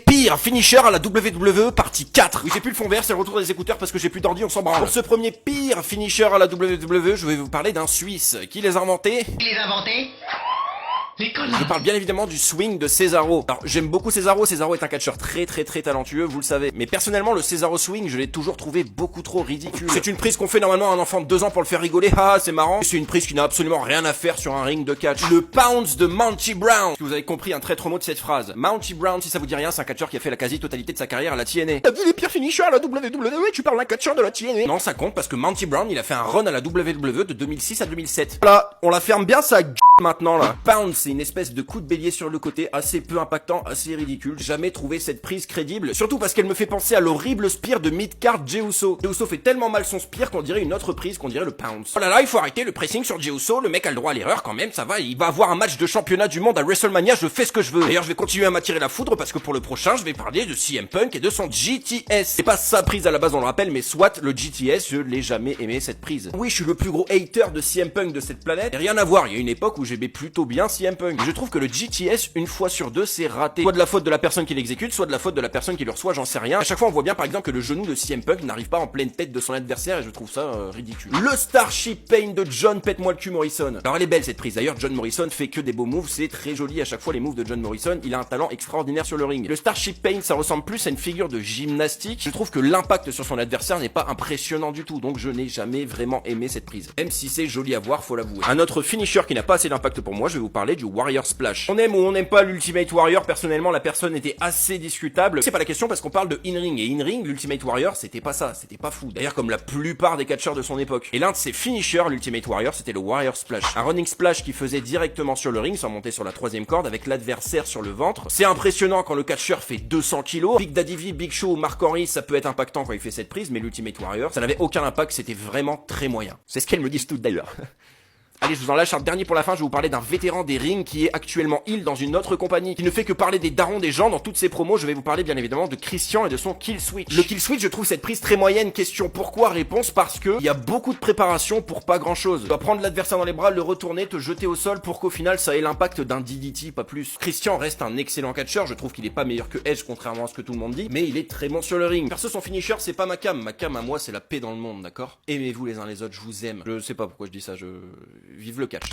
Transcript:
Pire finisher à la WWE partie 4. Oui, j'ai plus le fond vert, c'est le retour des écouteurs parce que j'ai plus d'ordi, on s'en branle. Pour ce premier pire finisher à la WWE, je vais vous parler d'un Suisse. Qui les a inventés? Je parle bien évidemment du swing de Cesaro. Alors j'aime beaucoup Cesaro, Cesaro est un catcheur très talentueux, vous le savez. Mais personnellement le Cesaro swing, je l'ai toujours trouvé beaucoup trop ridicule. C'est une prise qu'on fait normalement à un enfant de 2 ans pour le faire rigoler, ah c'est marrant. C'est une prise qui n'a absolument rien à faire sur un ring de catch. Le Pounce de Monty Brown. Si vous avez compris un traître mot de cette phrase. Monty Brown, si ça vous dit rien, c'est un catcheur qui a fait la quasi-totalité de sa carrière à la TNA. T'as vu les pires finishers à la WWE, tu parles d'un catcheur de la TNA. Non ça compte parce que Monty Brown il a fait un run à la WWE de 2006 à 2007. Voilà, on la ferme bien sa gueule maintenant là. Pounce c'est une espèce de coup de bélier sur le côté, assez peu impactant, assez ridicule. Jamais trouvé cette prise crédible, surtout parce qu'elle me fait penser à l'horrible spear de Midcard Jey Uso. Jey Uso fait tellement mal son spear qu'on dirait une autre prise, qu'on dirait le Pounce. Oh là là, il faut arrêter le pressing sur Jey Uso, le mec a le droit à l'erreur quand même, ça va, il va avoir un match de championnat du monde à WrestleMania, je fais ce que je veux. D'ailleurs, je vais continuer à m'attirer la foudre parce que pour le prochain, je vais parler de CM Punk et de son GTS. C'est pas sa prise à la base, on le rappelle, mais soit le GTS, je l'ai jamais aimé cette prise. Oui, je suis le plus gros hater de CM Punk de cette planète, et rien à voir, il y a une époque où j'aimais plutôt bien CM Punk. Je trouve que le GTS, une fois sur deux, c'est raté. Soit de la faute de la personne qui l'exécute, soit de la faute de la personne qui le reçoit, j'en sais rien. À chaque fois, on voit bien par exemple que le genou de CM Punk n'arrive pas en pleine tête de son adversaire et je trouve ça ridicule. Le Starship Pain de John Pète-moi le cul Morrison. Alors elle est belle cette prise. D'ailleurs, John Morrison fait que des beaux moves, c'est très joli à chaque fois les moves de John Morrison. Il a un talent extraordinaire sur le ring. Le Starship Pain, ça ressemble plus à une figure de gymnastique. Je trouve que l'impact sur son adversaire n'est pas impressionnant du tout, donc je n'ai jamais vraiment aimé cette prise. Même si c'est joli à voir, faut l'avouer. Un autre finisher qui n'a pas assez d'impact pour moi, je vais vous parler du Warrior Splash. On aime ou on n'aime pas l'Ultimate Warrior, personnellement la personne était assez discutable. C'est pas la question parce qu'on parle de in-ring, et in-ring, l'Ultimate Warrior c'était pas ça, c'était pas fou. D'ailleurs comme la plupart des catcheurs de son époque. Et l'un de ses finishers, l'Ultimate Warrior, c'était le Warrior Splash. Un running splash qui faisait directement sur le ring sans monter sur la 3ème corde avec l'adversaire sur le ventre. C'est impressionnant quand le catcheur fait 200 kilos. Big Daddy V, Big Show ou Mark Henry, ça peut être impactant quand il fait cette prise, mais l'Ultimate Warrior, ça n'avait aucun impact, c'était vraiment très moyen. C'est ce qu'elles me disent toutes d'ailleurs. Allez, je vous en lâche un dernier pour la fin, je vais vous parler d'un vétéran des rings qui est actuellement heel dans une autre compagnie, qui ne fait que parler des darons des gens dans toutes ses promos. Je vais vous parler bien évidemment de Christian et de son kill switch. Le kill switch, je trouve cette prise très moyenne. Question pourquoi? Réponse parce que il y a beaucoup de préparation pour pas grand chose. Tu dois prendre l'adversaire dans les bras, le retourner, te jeter au sol pour qu'au final ça ait l'impact d'un DDT, pas plus. Christian reste un excellent catcheur, je trouve qu'il est pas meilleur que Edge contrairement à ce que tout le monde dit, mais il est très bon sur le ring. Perso son finisher c'est pas ma cam à moi c'est la paix dans le monde, d'accord? Aimez-vous les uns les autres, je vous aime. Je sais pas pourquoi je dis ça, vive le catch.